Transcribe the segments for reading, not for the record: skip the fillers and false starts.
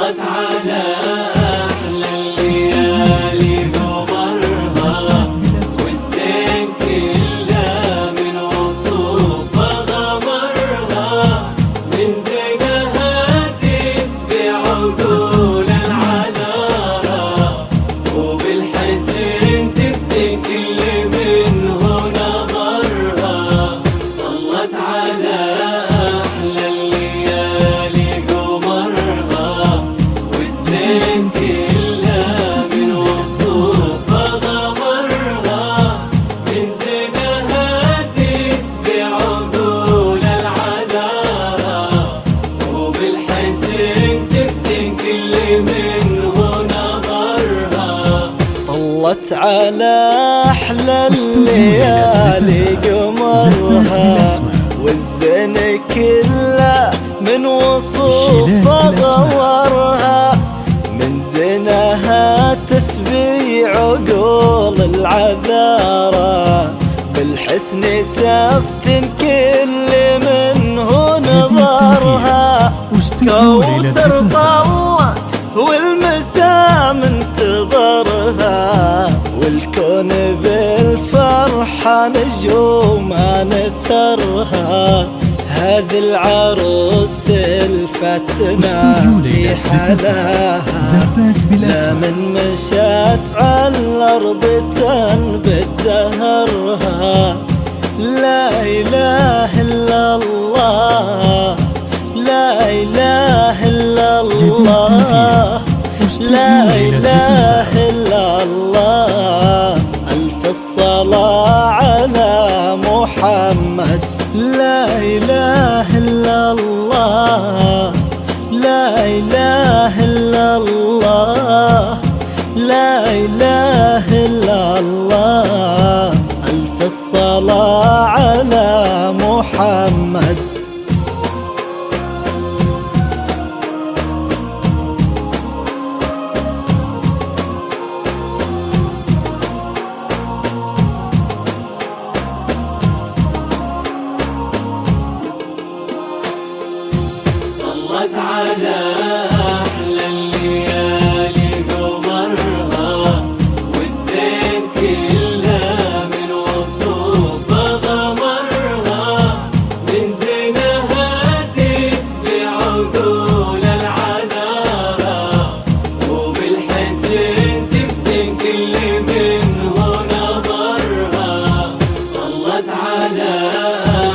طلت على أحلى الليالي قمرها، والزين كله من وصوفها غمرها، من زينها تسبع عقول العذارى، وبالحسن تفتن كل منه نظرها. طلت على أحلى الليالي قمرها، والزين كله من وصوفها غمرها، من زينها تسبع عقول العذارى، وبالحسن تفتن كل منه نظرها. طلت على أحلى الليالي قمرها، والزين كله من وصوفها غورها، من زينها تسبيع عقول العذارى، بالحسن تفتن كل منه نظرها. كوثر طلت والمسا منتظرها، والكون بالفرحة نجوم نثرها. هذه العروس الفتنة في حلاها، لا من مشات على الأرض تنبت زهرها. لا إله إلا الله، لا إله إلا الله، لا إله إلا الله. ألف الصلاة على محمد. لا إله إلا الله، لا إله إلا الله، لا إله إلا الله. ألف الصلاة على محمد. طلت على أحلى الليالي قمرها، والزين كله من وصوفها غمرها، من زينها تسبع عقول العذارى، وبالحسن تفتن كل منه نظرها. طلت على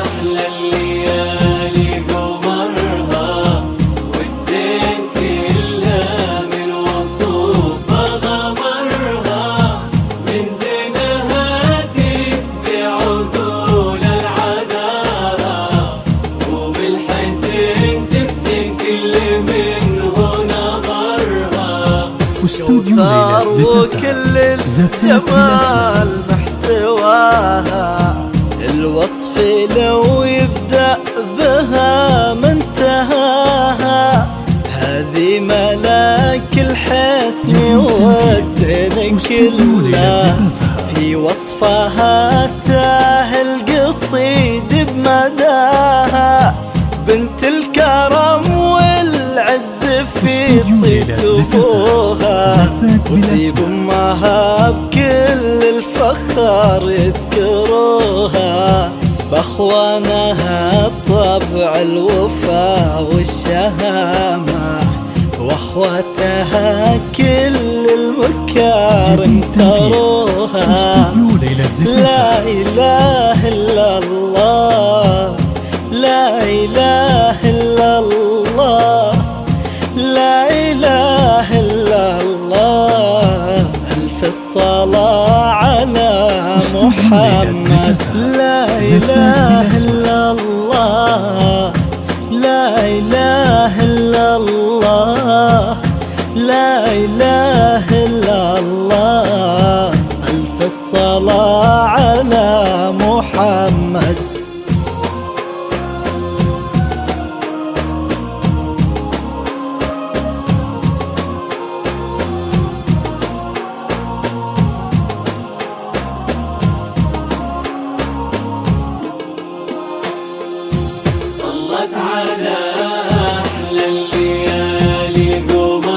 أحلى الليالي قمرها، والزين كله من وصوفها غمرها، من زينها تسبع عقول العذارى، وبالحسن تفتن كل منه نظرها. واستوديو ليلى زفافها زفات بالأسماء محتواها، الوصف لو يبدأ بها منتهاها. هذه ملاك الحسن والزين كله، في وصفها تاه القصيد بمداها. بنت الكرم والعز في صيت أبوها، وطيب أمها بكل الفخر يذكروها. بأخوانها طبع الوفا والشهامة، وأخواتها كل المكارم تروها. لا إله إلا الله، لا إله إلا الله، لا إله إلا الله. ألف الصلاة على محمد. لا إله إلا الله، لا إله إلا الله، لا إله إلا الله. ألف الصلاة على محمد. طلت على أحلى الليالي قمرها،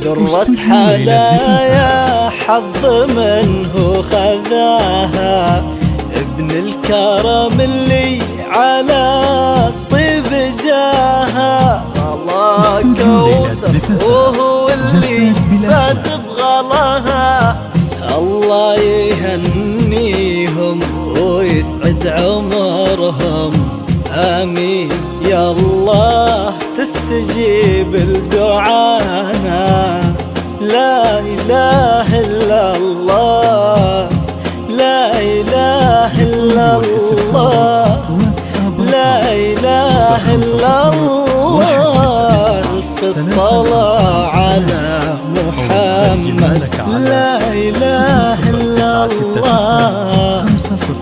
درة حلايا حظ منه خذاها، ابن الكرم اللي على الطيب جاها. الله كوثر وهو اللي فاز بغلاها، الله يهنيهم ويسعد عمرهم، آمين يا الله تستجيب لدعانا. لا إله إلا الله، لا إله إلا الله، لا إله إلا الله. ألف الصلاة على محمد. لا إله إلا الله،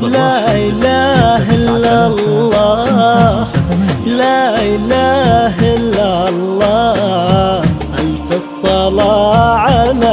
لا إله إلا الله، لا إله إلا الله. ألف الصلاة على